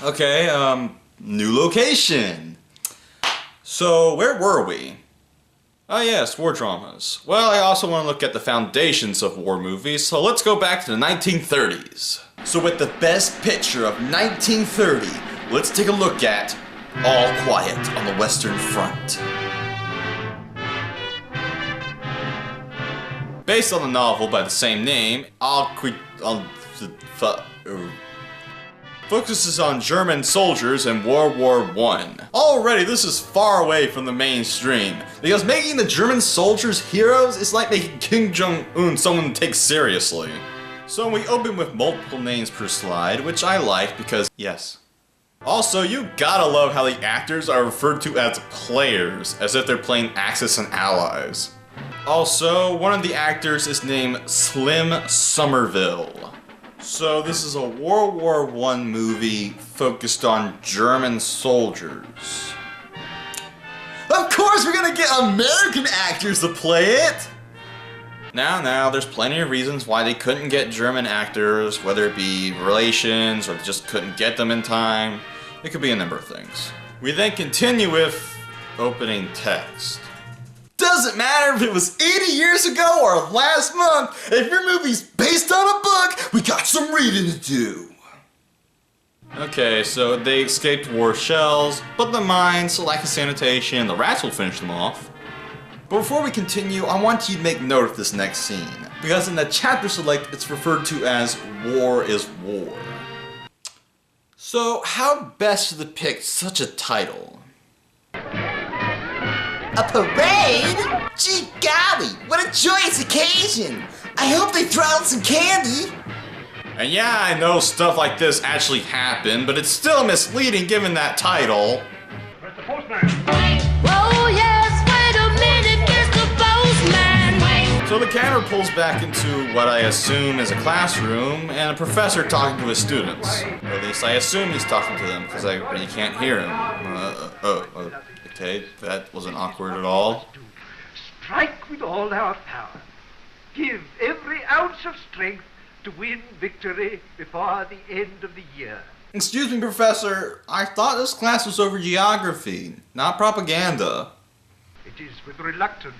Okay, new location. So, where were we? Oh yes, war dramas. Well, I also want to look at the foundations of war movies, so let's go back to the 1930s. So with the best picture of 1930, let's take a look at All Quiet on the Western Front. Based on the novel by the same name, focuses on German soldiers in World War I. Already, this is far away from the mainstream, because making the German soldiers heroes is like making Kim Jong-un someone to take seriously. So we open with multiple names per slide, which I like because, yes. Also, you gotta love how the actors are referred to as players, as if they're playing Axis and Allies. Also, one of the actors is named Slim Somerville. So this is a World War I movie focused on German soldiers. Of course we're gonna get American actors to play it! Now, there's plenty of reasons why they couldn't get German actors, whether it be relations or they just couldn't get them in time. It could be a number of things. We then continue with opening text. Doesn't matter if it was 80 years ago or last month, if your movie's based on a book, we got some reading to do. Okay, so they escaped war shells, but the mines, the lack of sanitation, the rats will finish them off. But before we continue, I want you to make note of this next scene, because in the chapter select, it's referred to as War is War. So, how best to depict such a title? A parade? Gee golly, what a joyous occasion! I hope they throw out some candy! And yeah, I know stuff like this actually happened, but it's still misleading given that title. Where's the postman? Oh yes, wait a minute, Mr. Postman. So the camera pulls back into what I assume is a classroom, and a professor talking to his students. Or at least I assume he's talking to them, because I really can't hear him. Okay, that wasn't awkward at all. Strike with all our power. Give every ounce of strength to win victory before the end of the year. Excuse me, Professor. I thought this class was over geography, not propaganda. It is with reluctance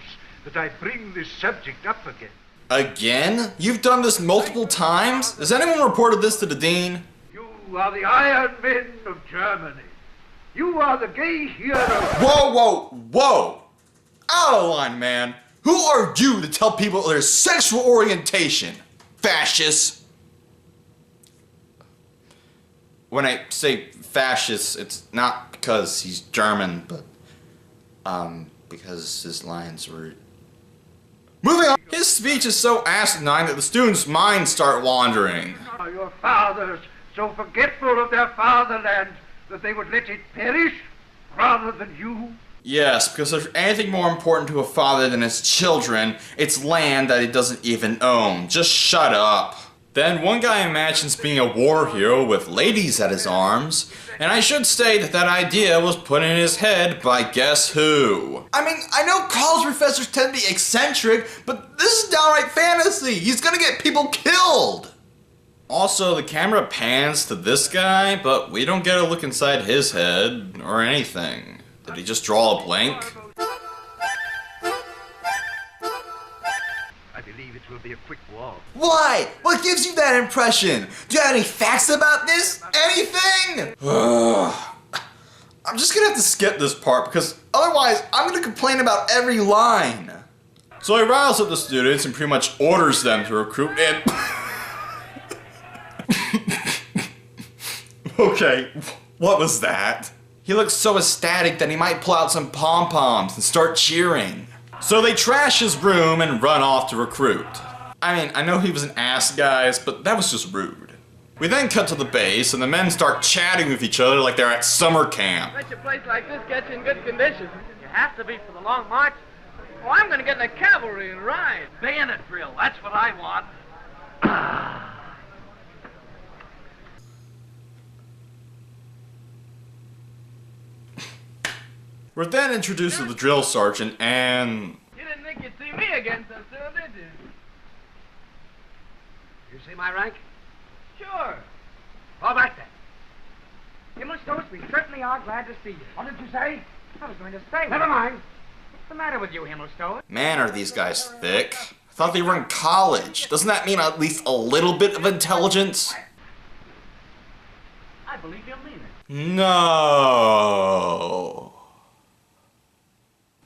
that I bring this subject up again. Again? You've done this multiple times? Has anyone reported this to the dean? You are the Iron Men of Germany. You are the gay hero. Whoa! Out of line, man. Who are you to tell people their sexual orientation? Fascists. When I say fascist, it's not because he's German, but because his lines were... Moving on! His speech is so asinine that the students' minds start wandering. Are your fathers so forgetful of their fatherland that they would let it perish rather than you? Yes, because if there's anything more important to a father than his children, it's land that he doesn't even own. Just shut up. Then one guy imagines being a war hero with ladies at his arms, and I should state that that idea was put in his head by guess who? I mean, I know college professors tend to be eccentric, but this is downright fantasy. He's gonna get people killed. Also, the camera pans to this guy, but we don't get a look inside his head or anything. Did he just draw a blank? I believe it will be a quick war. Why? What gives you that impression? Do you have any facts about this? Anything? I'm just gonna have to skip this part because otherwise I'm gonna complain about every line. So he riles up the students and pretty much orders them to recruit and... Okay, what was that? He looks so ecstatic that he might pull out some pom-poms and start cheering. So they trash his room and run off to recruit. I mean, I know he was an ass, guys, but that was just rude. We then cut to the base and the men start chatting with each other like they're at summer camp. Such a place like this gets you in good condition. You have to be for the long march. Oh, I'm gonna get in the cavalry and ride. Bayonet drill, that's what I want. We're then introduced to the drill sergeant and... You didn't think you'd see me again so soon, did you? You see my rank? Sure. Fall back then. Himmelstoast, we certainly are glad to see you. What did you say? I was going to say. Never mind. What's the matter with you, Himmelstoast? Man, are these guys thick. I thought they were in college. Doesn't that mean at least a little bit of intelligence? I believe you'll mean it. No.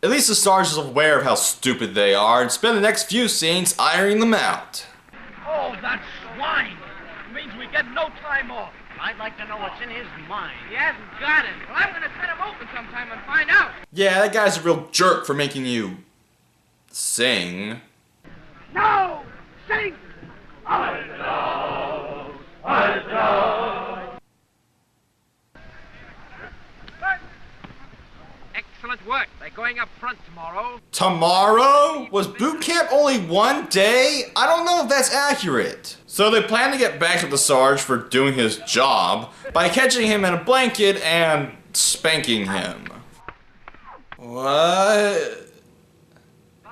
At least the stars is aware of how stupid they are and spend the next few scenes ironing them out. Oh, that swine! It means we get no time off. I'd like to know what's in his mind. He hasn't got it. Well, I'm going to set him open sometime and find out. Yeah, that guy's a real jerk for making you sing. No! Sing! I know! I know! Excellent work. They're going up front tomorrow. Tomorrow? Was boot camp only one day? I don't know if that's accurate. So they plan to get back at the Sarge for doing his job by catching him in a blanket and spanking him. What?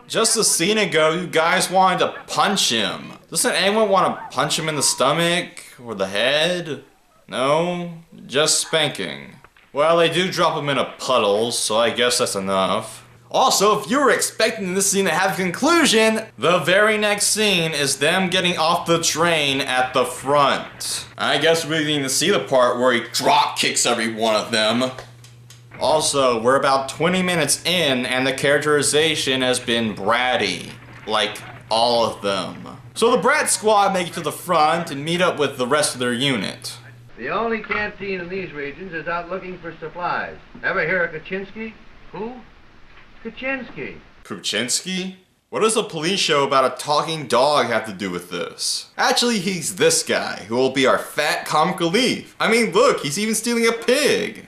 Just a scene ago, you guys wanted to punch him. Doesn't anyone want to punch him in the stomach or the head? No? Just spanking. Well, they do drop him in a puddle, so I guess that's enough. Also, if you were expecting this scene to have a conclusion, the very next scene is them getting off the train at the front. I guess we need to see the part where he drop kicks every one of them. Also, we're about 20 minutes in and the characterization has been bratty. Like, all of them. So the brat squad make it to the front and meet up with the rest of their unit. The only canteen in these regions is out looking for supplies. Ever hear of Kaczynski? Who? Kaczynski. Puchinsky? What does a police show about a talking dog have to do with this? Actually, he's this guy, who will be our fat comic relief. I mean, look, he's even stealing a pig.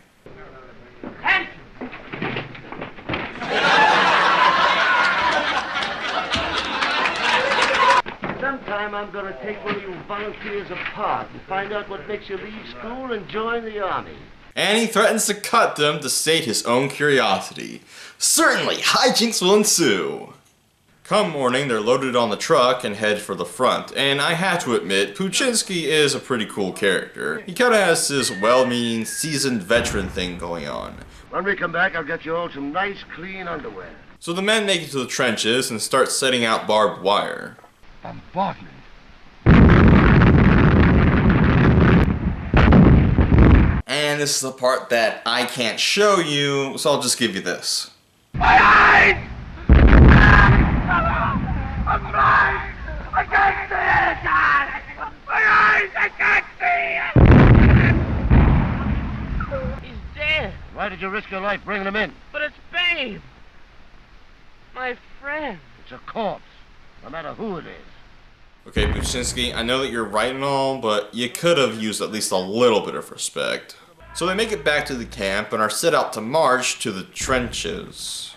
Sometime I'm gonna take one of you volunteers apart and find out what makes you leave school and join the army. And he threatens to cut them to sate his own curiosity. Certainly, hijinks will ensue. Come morning, they're loaded on the truck and head for the front. And I have to admit, Puchinsky is a pretty cool character. He kinda has this well-meaning, seasoned veteran thing going on. When we come back, I'll get you all some nice, clean underwear. So the men make it to the trenches and start setting out barbed wire. Bombardment. And this is the part that I can't show you, so I'll just give you this. My eyes! I'm blind! I can't see it! My eyes! I can't see it! He's dead. Why did you risk your life bringing him in? But it's Babe. My friend. It's a corpse, no matter who it is. Okay, Puchinsky, I know that you're right and all, but you could have used at least a little bit of respect. So they make it back to the camp and are set out to march to the trenches.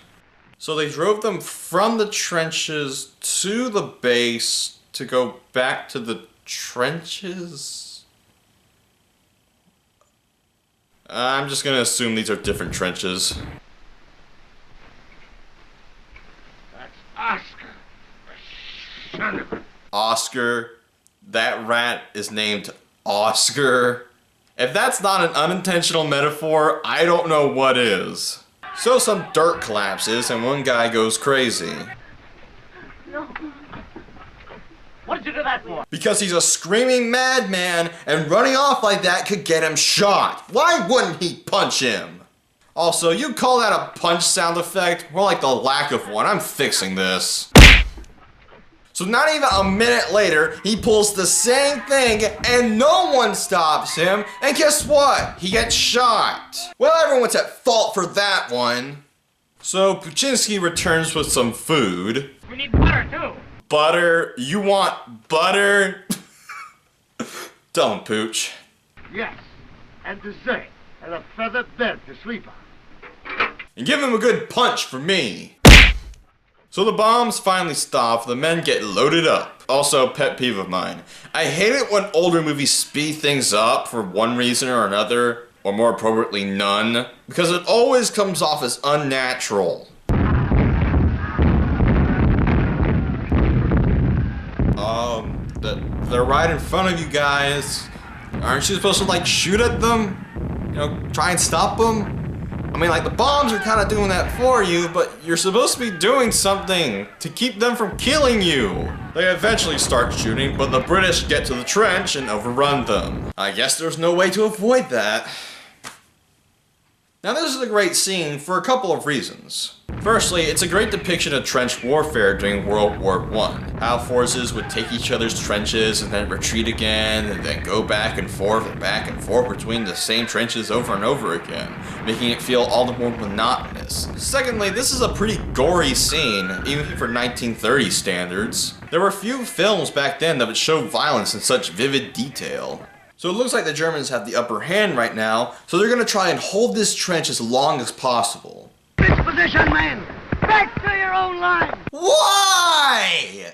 So they drove them from the trenches to the base to go back to the trenches? I'm just gonna assume these are different trenches. That's Oscar. The son of a... Oscar? That rat is named Oscar? If that's not an unintentional metaphor, I don't know what is. So some dirt collapses and one guy goes crazy. No. What did you do that for? Because he's a screaming madman and running off like that could get him shot. Why wouldn't he punch him? Also, you call that a punch sound effect? More like the lack of one. I'm fixing this. So not even a minute later, he pulls the same thing and no one stops him. And guess what? He gets shot. Well, everyone's at fault for that one. So Puchinsky returns with some food. We need butter, too. Butter? You want butter? Tell him, Pooch. Yes, and dessert, and a feather bed to sleep on. And give him a good punch for me. So the bombs finally stop, the men get loaded up. Also, pet peeve of mine. I hate it when older movies speed things up for one reason or another, or more appropriately none, because it always comes off as unnatural. They're right in front of you guys. Aren't you supposed to, like, shoot at them? try and stop them? I mean, like, the bombs are kind of doing that for you, but you're supposed to be doing something to keep them from killing you. They eventually start shooting, but the British get to the trench and overrun them. I guess there's no way to avoid that. Now, this is a great scene for a couple of reasons. Firstly, it's a great depiction of trench warfare during World War I. How forces would take each other's trenches and then retreat again, and then go back and forth between the same trenches over and over again, making it feel all the more monotonous. Secondly, this is a pretty gory scene, even for 1930 standards. There were few films back then that would show violence in such vivid detail. So it looks like the Germans have the upper hand right now, so they're gonna try and hold this trench as long as possible. Position, men! Back to your own line! Why?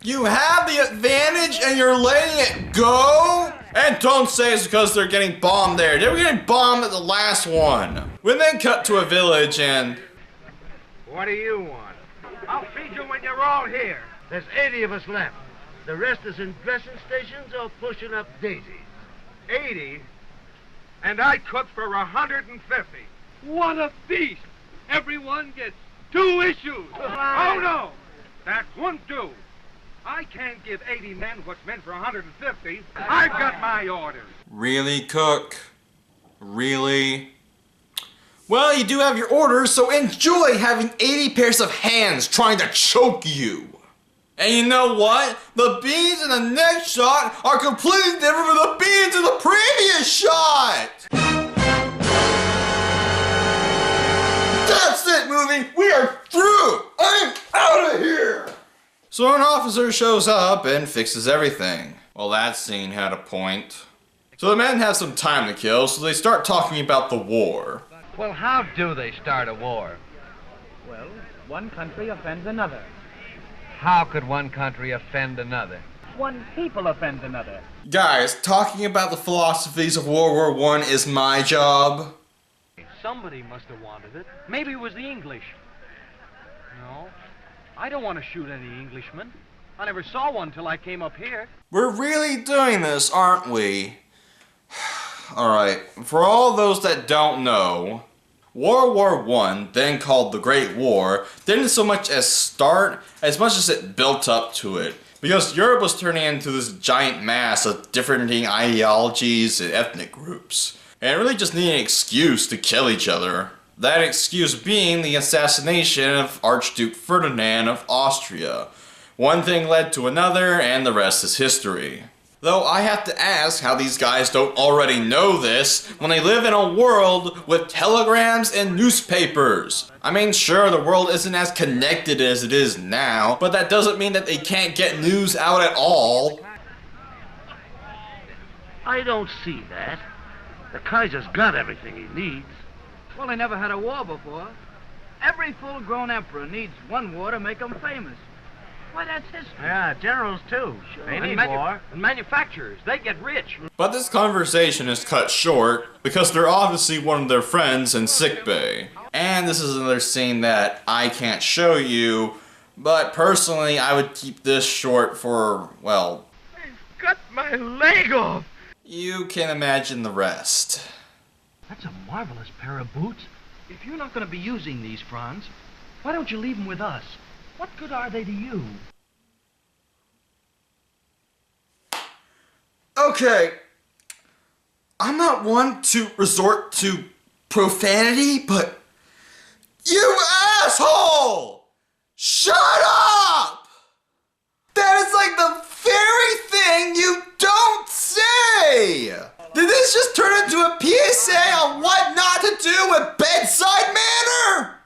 You have the advantage and you're letting it go? And don't say it's because they're getting bombed there. They were getting bombed at the last one. We then cut to a village and... What do you want? I'll feed you when you're all here. There's 80 of us left. The rest is in dressing stations or pushing up daisies. 80? And I cook for 150. What a feast! Everyone gets 2 issues. Oh, no! That won't do. I can't give 80 men what's meant for 150. I've got my orders. Really, Cook? Really? Well, you do have your orders, so enjoy having 80 pairs of hands trying to choke you. And you know what? The beans in the next shot are completely different from the beans in the previous shot! That's it, movie! We are through! I'm out of here! So an officer shows up and fixes everything. Well, that scene had a point. So the men have some time to kill, so they start talking about the war. Well, how do they start a war? Well, one country offends another. How could one country offend another? One people offends another. Guys, talking about the philosophies of World War I is my job. Somebody must have wanted it. Maybe it was the English. No, I don't want to shoot any Englishmen. I never saw one till I came up here. We're really doing this, aren't we? Alright, for all those that don't know, World War I, then called the Great War, didn't so much as start as much as it built up to it. Because Europe was turning into this giant mass of different ideologies and ethnic groups. And it really just needed an excuse to kill each other. That excuse being the assassination of Archduke Ferdinand of Austria. One thing led to another, and the rest is history. Though I have to ask how these guys don't already know this when they live in a world with telegrams and newspapers. I mean, sure, the world isn't as connected as it is now, but that doesn't mean that they can't get news out at all. I don't see that. The Kaiser's got everything he needs. Well, they never had a war before. Every full-grown emperor needs one war to make him famous. Why, that's history. Yeah, generals too. Sure. They need war. And manufacturers, they get rich. But this conversation is cut short because they're obviously one of their friends in sickbay. And this is another scene that I can't show you, but personally I would keep this short for, well... I've cut my leg off. You can imagine the rest. That's a marvelous pair of boots. If you're not going to be using these, Franz, why don't you leave them with us? What good are they to you? Okay, I'm not one to resort to profanity, but you asshole! Shut up! That is like the very thing you don't say! Did this just turn into a PSA on what not to do with bedside manner?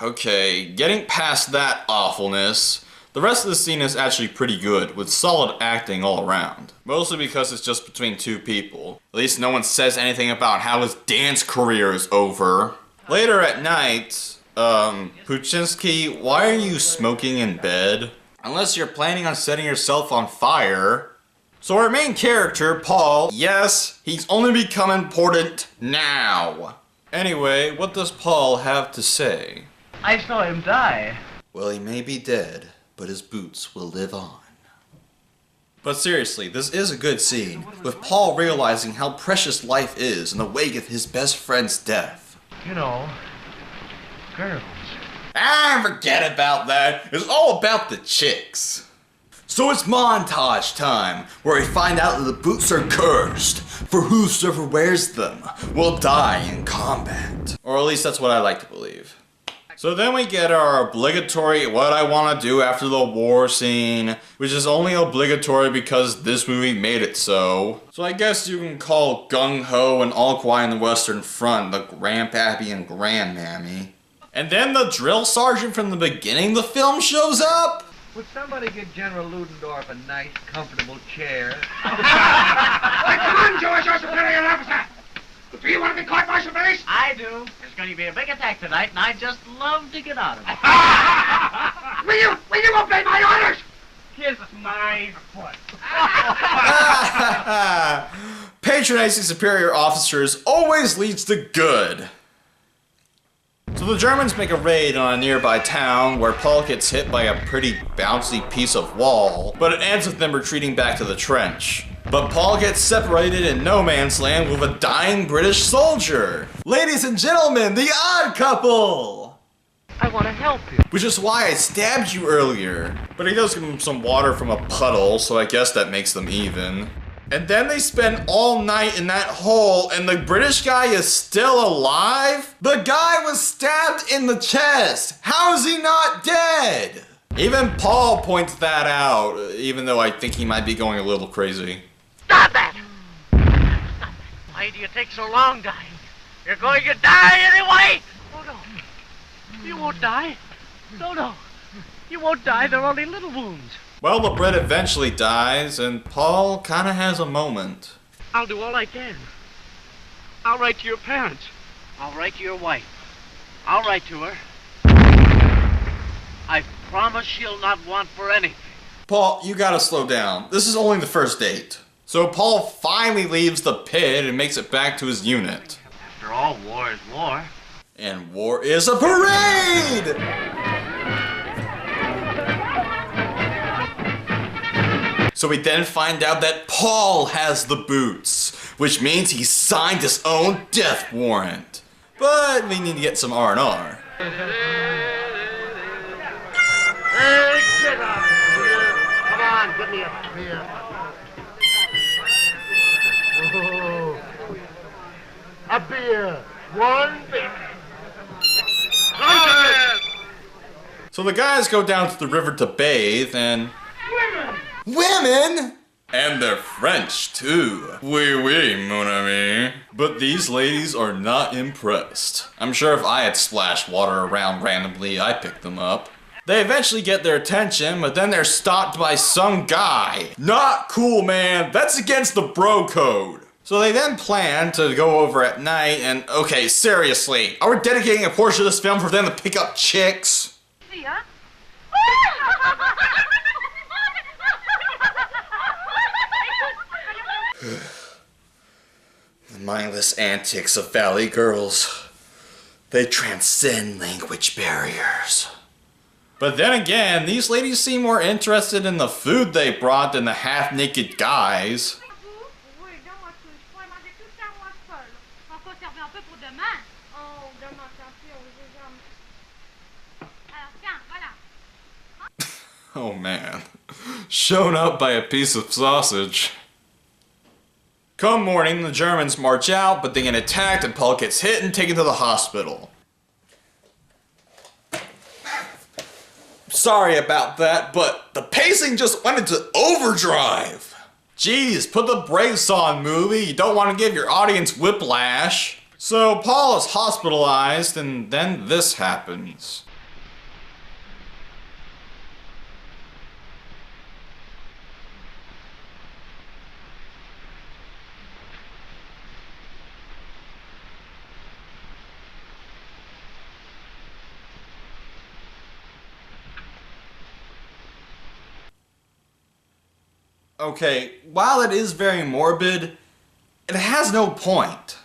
Okay, getting past that awfulness, the rest of the scene is actually pretty good, with solid acting all around. Mostly because it's just between two people. At least no one says anything about how his dance career is over. Later at night, Puchinsky, why are you smoking in bed? Unless you're planning on setting yourself on fire. So our main character, Paul, yes, he's only become important now. Anyway, what does Paul have to say? I saw him die. Well, he may be dead, but his boots will live on. But seriously, this is a good scene, with Paul realizing how precious life is in the wake of his best friend's death. You know, girls. Forget about that. It's all about the chicks. So it's montage time, where we find out that the boots are cursed, for whosoever wears them will die in combat. Or at least that's what I like to believe. So then we get our obligatory what I want to do after the war scene, which is only obligatory because this movie made it so. So I guess you can call Gung Ho and All Quiet on the Western Front the Grandpappy and Grandmammy. And then the drill sergeant from the beginning of the film shows up? Would somebody get General Ludendorff a nice, comfortable chair? Hey, come on, George, your superior officer! Do you want to be caught, Marshal Base? I do. There's going to be a big attack tonight, and I'd just love to get out of it. Will you obey my orders? Kiss my foot. Patronizing superior officers always leads to good. So the Germans make a raid on a nearby town where Paul gets hit by a pretty bouncy piece of wall, but it ends with them retreating back to the trench. But Paul gets separated in no man's land with a dying British soldier. Ladies and gentlemen, the odd couple! I want to help you. Which is why I stabbed you earlier. But he does give him some water from a puddle, so I guess that makes them even. And then they spend all night in that hole, and the British guy is still alive? The guy was stabbed in the chest! How is he not dead? Even Paul points that out, even though I think he might be going a little crazy. Stop that! Stop. Why do you take so long dying? You're going to die anyway! Oh, no. You won't die. No. You won't die. They're only little wounds. Well, the Brit eventually dies, and Paul kinda has a moment. I'll do all I can. I'll write to your parents. I'll write to your wife. I'll write to her. I promise she'll not want for anything. Paul, you gotta slow down. This is only the first date. So Paul finally leaves the pit and makes it back to his unit. After all, war is war. And war is a parade! So we then find out that Paul has the boots, which means he signed his own death warrant. But we need to get some R&R. Hey, get up here. Come on, give me a beer. Oh, a beer. One beer. So the guys go down to the river to bathe, and... Women? And they're French, too. Oui, mon ami. But these ladies are not impressed. I'm sure if I had splashed water around randomly, I'd pick them up. They eventually get their attention, but then they're stopped by some guy. Not cool, man. That's against the bro code. So they then plan to go over at night, and okay, seriously, are we dedicating a portion of this film for them to pick up chicks? Yeah. The mindless antics of valley girls. They transcend language barriers. But then again, these ladies seem more interested in the food they brought than the half-naked guys. Oh man, shown up by a piece of sausage. Come morning, the Germans march out, but they get attacked and Paul gets hit and taken to the hospital. Sorry about that, but the pacing just went into overdrive. Jeez, put the brakes on, movie. You don't want to give your audience whiplash. So Paul is hospitalized, and then this happens. Okay, while it is very morbid, it has no point.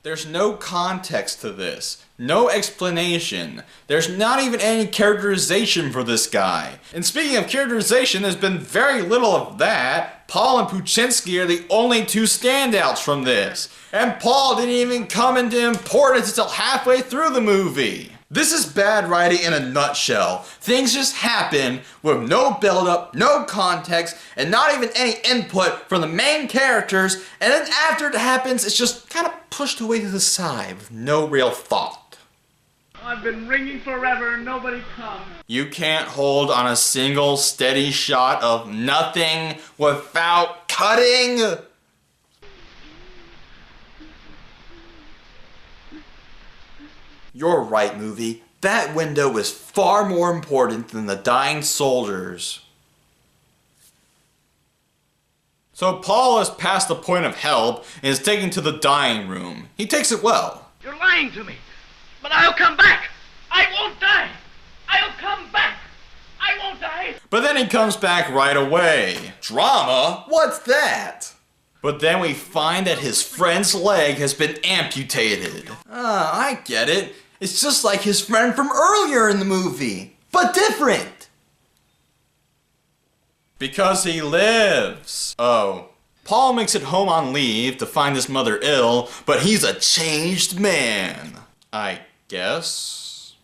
There's no context to this. No explanation. There's not even any characterization for this guy. And speaking of characterization, there's been very little of that. Paul and Puchinsky are the only two standouts from this. And Paul didn't even come into importance until halfway through the movie. This is bad writing in a nutshell. Things just happen with no build-up, no context, and not even any input from the main characters, and then after it happens, it's just kind of pushed away to the side with no real thought. I've been ringing forever and nobody comes. You can't hold on a single steady shot of nothing without cutting. You're right, movie. That window is far more important than the dying soldiers. So Paul is past the point of help and is taken to the dying room. He takes it well. You're lying to me. But I'll come back. I won't die. I'll come back. I won't die. But then he comes back right away. Drama? What's that? But then we find that his friend's leg has been amputated. I get it. It's just like his friend from earlier in the movie, but different. Because he lives. Oh. Paul makes it home on leave to find his mother ill, but he's a changed man. I guess.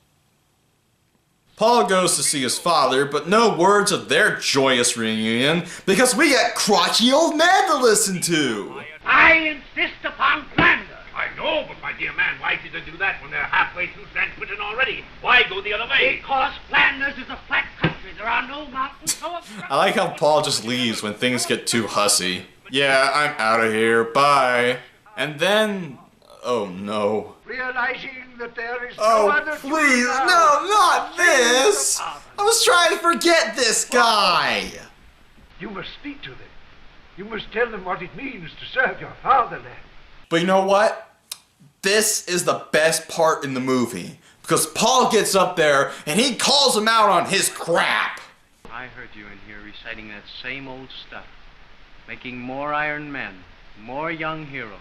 Paul goes to see his father, but no words of their joyous reunion because we got crotchety old man to listen to. I insist upon Flanders. I know, but my dear man, why did they do that when they're halfway through San Quentin already? Why go the other way? Because Flanders is a flat country. There are no mountains, no I like how Paul just leaves when things get too hussy. Yeah, I'm out of here. Bye. And then... oh no. Realizing that there is no other please, no, not this! I was trying to forget this guy! You must speak to them. You must tell them what it means to serve your fatherland. But you know what? This is the best part in the movie. Because Paul gets up there and he calls him out on his crap. I heard you in here reciting that same old stuff. Making more iron men, more young heroes.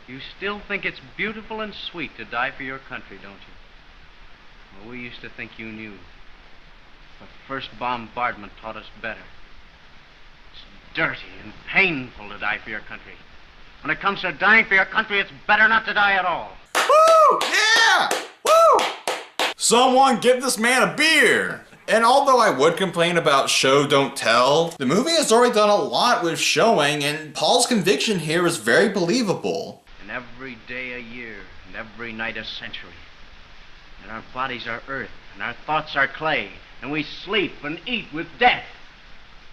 You still think it's beautiful and sweet to die for your country, don't you? Well, we used to think you knew. The first bombardment taught us better. It's dirty and painful to die for your country. When it comes to dying for your country, it's better not to die at all. Woo! Yeah! Woo! Someone give this man a beer! And although I would complain about show don't tell, the movie has already done a lot with showing, and Paul's conviction here is very believable. And every day a year, and every night a century. And our bodies are earth, and our thoughts are clay, and we sleep and eat with death.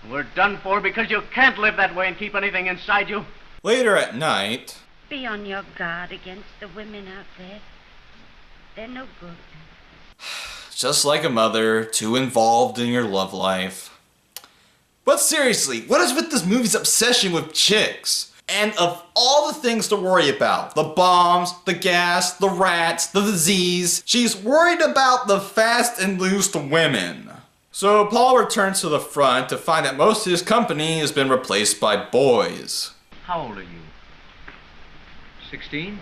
And we're done for because you can't live that way and keep anything inside you. Later at night... Be on your guard against the women out there. They're no good. Just like a mother, too involved in your love life. But seriously, what is with this movie's obsession with chicks? And of all the things to worry about, the bombs, the gas, the rats, the disease, she's worried about the fast and loose women. So Paul returns to the front to find that most of his company has been replaced by boys. How old are you? 16?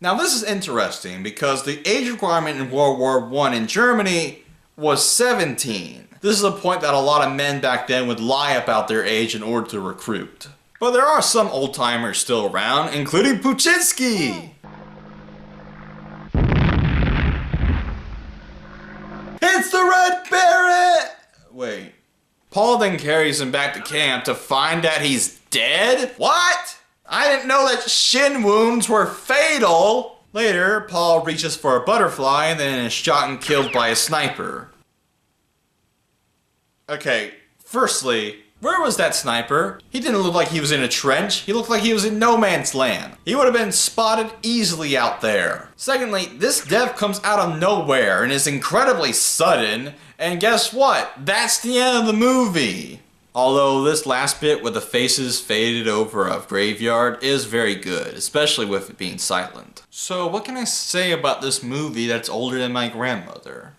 Now this is interesting because the age requirement in World War I in Germany was 17. This is a point that a lot of men back then would lie about their age in order to recruit. But there are some old-timers still around, including Puchinsky! It's the Red Beret! Wait. Paul then carries him back to camp to find that he's dead? What? I didn't know that shin wounds were fatal! Later, Paul reaches for a butterfly and then is shot and killed by a sniper. Okay, firstly, where was that sniper? He didn't look like he was in a trench. He looked like he was in no man's land. He would have been spotted easily out there. Secondly, this death comes out of nowhere and is incredibly sudden. And guess what? That's the end of the movie. Although this last bit with the faces faded over a graveyard is very good, especially with it being silent. So what can I say about this movie that's older than my grandmother?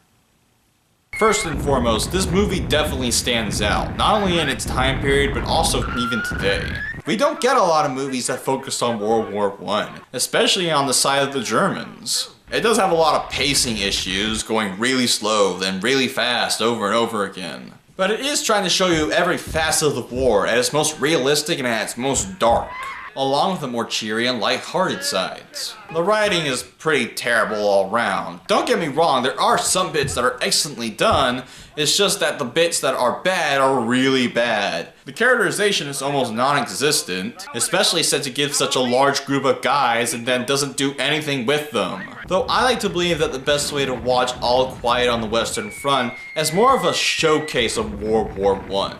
First and foremost, this movie definitely stands out, not only in its time period, but also even today. We don't get a lot of movies that focus on World War I, especially on the side of the Germans. It does have a lot of pacing issues, going really slow, then really fast over and over again. But it is trying to show you every facet of the war at its most realistic and at its most dark, along with the more cheery and light-hearted sides. The writing is pretty terrible all around. Don't get me wrong, there are some bits that are excellently done, it's just that the bits that are bad are really bad. The characterization is almost non-existent, especially since it gives such a large group of guys and then doesn't do anything with them. Though I like to believe that the best way to watch All Quiet on the Western Front is more of a showcase of World War I.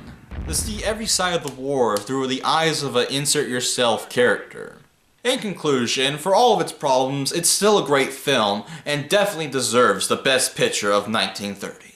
To see every side of the war through the eyes of an insert-yourself character. In conclusion, for all of its problems, it's still a great film and definitely deserves the Best Picture of 1930.